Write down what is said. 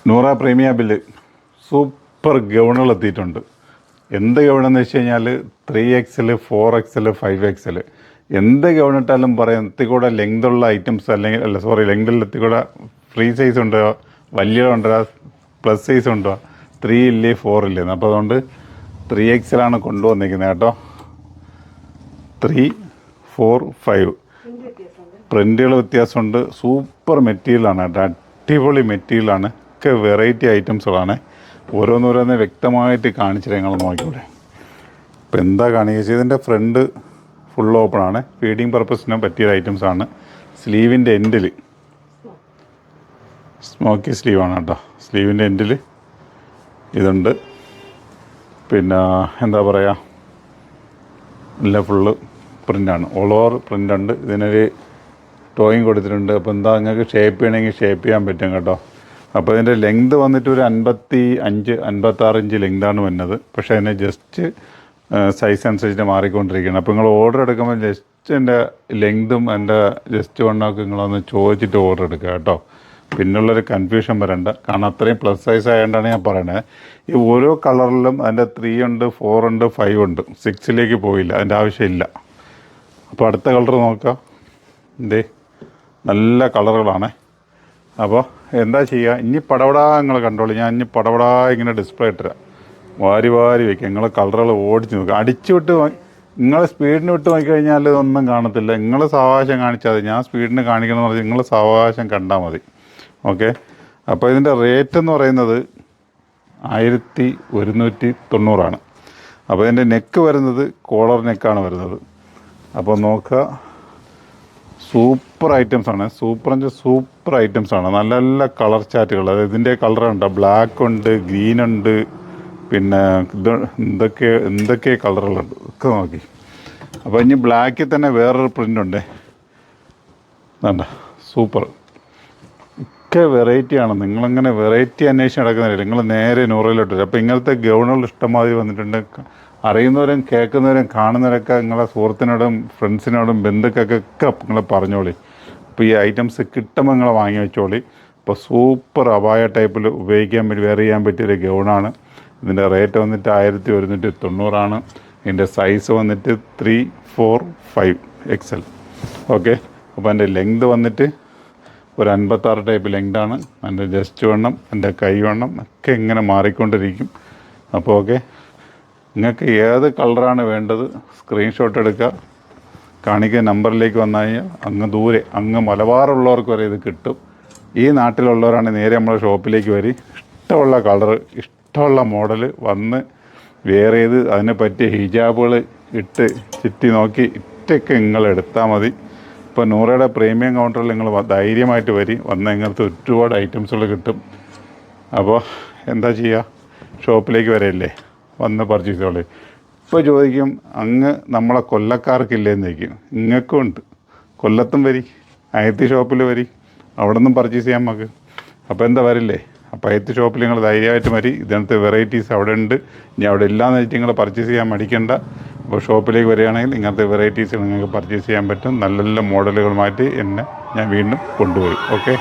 Noora Premia bill super ഗൗണുകൾ എത്തിയിട്ടുണ്ട്. എന്ത് ഗൗണെന്ന് വെച്ച് കഴിഞ്ഞാൽ 3XL 4XL 5XL എന്ത് ഗൗണിട്ടാലും പറയാം എത്തിക്കൂടെ ലെങ്തുള്ള ഐറ്റംസ് അല്ലെങ്കിൽ ലെങ്തിൽ എത്തിക്കൂടെ ഫ്രീ സൈസ് ഉണ്ടോ, വലിയ ഉണ്ടോ, പ്ലസ് സൈസ് ഉണ്ടോ, 3 ഇല്ലേ 4 ഇല്ലേ. അപ്പോൾ അതുകൊണ്ട് 3XL ആണ് കൊണ്ടുവന്നിരിക്കുന്നത് കേട്ടോ. 3, 4, 5 പ്രിൻറ്റുകൾ വ്യത്യാസമുണ്ട്. സൂപ്പർ മെറ്റീരിയലാണ് കേട്ടോ, അടിപൊളി മെറ്റീരിയലാണ്. ഒക്കെ വെറൈറ്റി ഐറ്റംസുകളാണ്. ഓരോന്നോരോന്ന് വ്യക്തമായിട്ട് കാണിച്ചിട്ട് ഞങ്ങൾ നോക്കിക്കൂടെ. ഇപ്പോൾ എന്താ കാണിക്കുക, ഇതിൻ്റെ ഫ്രണ്ട് ഫുൾ ഓപ്പണാണ്. ഫീഡിങ് പർപ്പസിന് പറ്റിയ ഐറ്റംസാണ്. സ്ലീവിൻ്റെ എൻഡിൽ സ്മോക്കി സ്ലീവാണ് കേട്ടോ. സ്ലീവിൻ്റെ എൻഡിൽ ഇതുണ്ട്. പിന്നെ എന്താ പറയുക, നല്ല ഫുള്ള് പ്രിൻ്റാണ്, ഓൾ ഓവർ പ്രിൻ്റുണ്ട്. ഇതിനൊരു ടോയിങ് കൊടുത്തിട്ടുണ്ട്. അപ്പോൾ എന്താ നിങ്ങൾക്ക് ഷേപ്പ് ചെയ്യണമെങ്കിൽ ഷേപ്പ് ചെയ്യാൻ പറ്റും കേട്ടോ. അപ്പോൾ ഇതിൻ്റെ ലെങ്ത് വന്നിട്ട് ഒരു 55-56 ഇഞ്ച് ലെങ്താണ് വരുന്നത്. പക്ഷേ അതിനെ ജസ്റ്റ് സൈസ് അനുസരിച്ച് മാറിക്കൊണ്ടിരിക്കുകയാണ്. അപ്പോൾ നിങ്ങൾ ഓർഡർ എടുക്കുമ്പോൾ ജസ്റ്റ് എൻ്റെ ലെങ്തും എൻ്റെ ജസ്റ്റ് വണ്ണമൊക്കെ നിങ്ങളൊന്ന് ചോദിച്ചിട്ട് ഓർഡർ എടുക്കുക കേട്ടോ. പിന്നുള്ളൊരു കൺഫ്യൂഷൻ വരണ്ട. കാരണം അത്രയും പ്ലസ് സൈസ് ആയതുകൊണ്ടാണ് ഞാൻ പറയണത്. ഈ ഓരോ കളറിലും അതിൻ്റെ 3 ഉണ്ട്, 4 ഉണ്ട്, 5 ഉണ്ട്. 6ലേക്ക് പോയില്ല, അതിൻ്റെ ആവശ്യമില്ല. അപ്പോൾ അടുത്ത കളർ നോക്കാം. എന്തേ നല്ല കളറുകളാണ്. അപ്പോൾ എന്താ ചെയ്യുക, ഇനി പടപടാ നിങ്ങൾ കണ്ടോളൂ. ഞാൻ ഇനി പടപടാ ഇങ്ങനെ ഡിസ്പ്ലേ ഇട്ടുതരാം. വാരി വയ്ക്കുക. നിങ്ങൾ കളറുകൾ ഓടിച്ച് നോക്കുക. അടിച്ചു വിട്ട് നിങ്ങൾ സ്പീഡിന് വിട്ട് നോക്കിക്കഴിഞ്ഞാൽ ഒന്നും കാണത്തില്ല. നിങ്ങൾ സാവകാശം കാണിച്ചാൽ മതി. ഞാൻ സ്പീഡിന് കാണിക്കണമെന്ന് പറഞ്ഞാൽ നിങ്ങൾ സാവകാശം കണ്ടാൽ മതി. ഓക്കെ. അപ്പോൾ ഇതിൻ്റെ റേറ്റ് എന്ന് പറയുന്നത് 1190. അപ്പോൾ ഇതിൻ്റെ നെക്ക് വരുന്നത് കോളർ നെക്കാണ് വരുന്നത്. അപ്പോൾ നോക്കുക, സൂപ്പർ ഐറ്റംസാണ്. സൂപ്പർ ഐറ്റംസാണ്. നല്ല നല്ല കളർ ചാറ്റുകൾ. അതായത് ഇതിൻ്റെ കളറുണ്ട്, ബ്ലാക്ക് ഉണ്ട്, ഗ്രീൻ ഉണ്ട്, പിന്നെ എന്തൊക്കെ കളറുകളുണ്ട് ഒക്കെ നോക്കി. അപ്പോൾ ഇനി ബ്ലാക്കിൽ തന്നെ വേറൊരു പ്രിൻ്റ് ഉണ്ട്. വേണ്ട, സൂപ്പർ ഒക്കെ വെറൈറ്റിയാണ്. നിങ്ങളങ്ങനെ വെറൈറ്റി അന്വേഷിച്ച് നടക്കുന്നില്ല. നിങ്ങൾ നേരെ നൂറിലോട്ട് വരും. അപ്പോൾ ഇങ്ങനത്തെ ഗൗണുകൾ ഇഷ്ടംമാതിരി വന്നിട്ടുണ്ട്. അറിയുന്നവരും കേൾക്കുന്നവരും കാണുന്നവരൊക്കെ നിങ്ങളെ സുഹൃത്തിനോടും ഫ്രണ്ട്സിനോടും ബന്ധുക്കൊക്കെ നിങ്ങൾ പറഞ്ഞോളി. അപ്പോൾ ഈ ഐറ്റംസ് കിട്ടുമ്പോൾ നിങ്ങൾ വാങ്ങി വെച്ചോളി. അപ്പോൾ സൂപ്പർ അബായ ടൈപ്പിൽ ഉപയോഗിക്കാൻ പറ്റി വെയർ ചെയ്യാൻ പറ്റിയൊരു ഗൗണാണ്. ഇതിൻ്റെ റേറ്റ് വന്നിട്ട് 1190. ഇതിൻ്റെ സൈസ് വന്നിട്ട് 3, 4, 5XL. ഓക്കെ. അപ്പോൾ എൻ്റെ ലെങ്ത് വന്നിട്ട് ഒരു 56 ടൈപ്പ് ലെങ്താണ്. എൻ്റെ ജസ്റ്റ് വണ്ണം, എൻ്റെ കൈ വണ്ണം ഒക്കെ ഇങ്ങനെ മാറിക്കൊണ്ടിരിക്കും. അപ്പോൾ ഓക്കെ, നിങ്ങൾക്ക് ഏത് കളറാണ് വേണ്ടത് സ്ക്രീൻഷോട്ട് എടുക്കുക, കാണിക്കുക. നമ്പറിലേക്ക് വന്നു കഴിഞ്ഞാൽ അങ്ങ് മലബാറുള്ളവർക്ക് വരെ ഇത് കിട്ടും. ഈ നാട്ടിലുള്ളവരാണ് നേരെ നമ്മളെ ഷോപ്പിലേക്ക് വരി. ഇഷ്ടമുള്ള കളറ്, ഇഷ്ടമുള്ള മോഡൽ വന്ന് വെയർ ചെയ്ത് അതിനെ പറ്റിയ ഹിജാബുകൾ ഇട്ട് ചുറ്റി നോക്കി ഇറ്റൊക്കെ നിങ്ങൾ എടുത്താൽ മതി. ഇപ്പോൾ നൂറയുടെ പ്രീമിയം കൗണ്ടറിൽ നിങ്ങൾ ധൈര്യമായിട്ട് വന്ന് ഇങ്ങനത്തെ ഒരുപാട് ഐറ്റംസുകൾ കിട്ടും. അപ്പോൾ എന്താ ചെയ്യുക, ഷോപ്പിലേക്ക് വരെയല്ലേ, വന്ന് പർച്ചേസ് ചെയ്തോളൂ. ഇപ്പോൾ ചോദിക്കും അങ്ങ് നമ്മളെ കൊല്ലക്കാർക്കില്ലേന്ന് ചോദിക്കും. ഇങ്ങൾക്കും ഉണ്ട്. കൊല്ലത്തും വരി, അയത്തി ഷോപ്പിൽ വരി, അവിടെ നിന്നും പർച്ചേസ് ചെയ്യാൻ നമുക്ക്. അപ്പോൾ എന്താ വരില്ലേ. അപ്പോൾ അയത്തി ഷോപ്പിൽ നിങ്ങൾ ധൈര്യമായിട്ട് വരി. ഇതിനകത്ത് വെറൈറ്റീസ് അവിടെ ഉണ്ട്. ഇനി അവിടെ ഇല്ലാന്ന് വെച്ചിട്ട് നിങ്ങൾ പർച്ചേസ് ചെയ്യാൻ മടിക്കണ്ട. അപ്പോൾ ഷോപ്പിലേക്ക് വരികയാണെങ്കിൽ ഇങ്ങനത്തെ വെറൈറ്റീസ് നിങ്ങൾക്ക് പർച്ചേസ് ചെയ്യാൻ പറ്റും. നല്ല നല്ല മോഡലുകളുമായിട്ട് ഞാൻ വീണ്ടും കൊണ്ടുപോയി. ഓക്കെ.